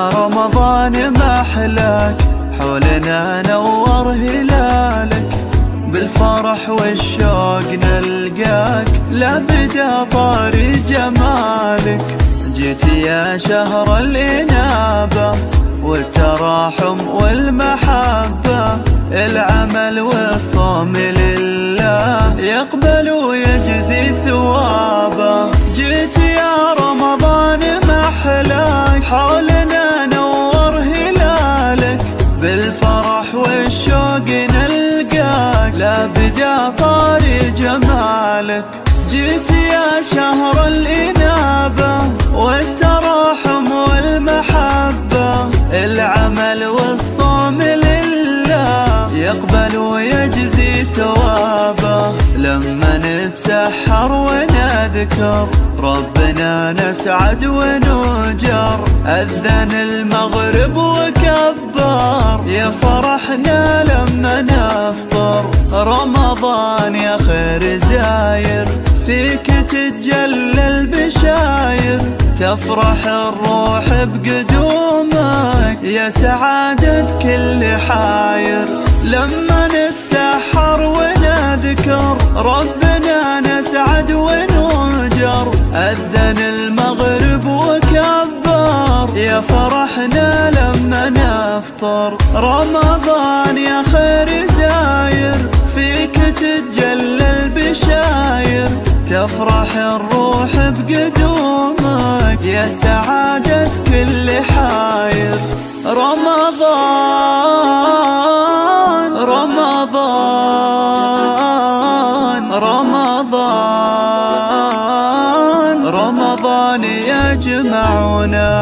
يا رمضان ما أحلاك، حولنا نور هلالك، بالفرح والشوق نلقاك، لا بدا طاري جمالك. جيت يا شهر الإنابة والتراحم والمحبة، العمل والصوم لله يقبل ويجزي ثوابه. جيت يا رمضان ما أحلاك، حولنا نور هلالك، بالفرح والشوق نلقاك، لا بدا طاري جمالك. جيت يا شهر الإنابة والتراحم والمحبة، العمل والصوم لله يقبل ويجزي ثوابه. لما نتسحر ونذكر ربنا نسعد ونجر، أذن المغرب وكبر، يا فرحنا لما نفطر. رمضان يا خير زاير، فيك تتجلى البشاير، تفرح الروح بقدومك، يا سعادة كل حاير. لما نتسحر ونذكر ربنا نسعد ونجر، أذن المغرب وكبر، يا فرحنا لما نفطر. رمضان يا خير زاير، فيك تتجلى البشاير، تفرح الروح بقدومك، يا سعادة كل حاير. رمضان رمضان رمضان رمضان يجمعنا.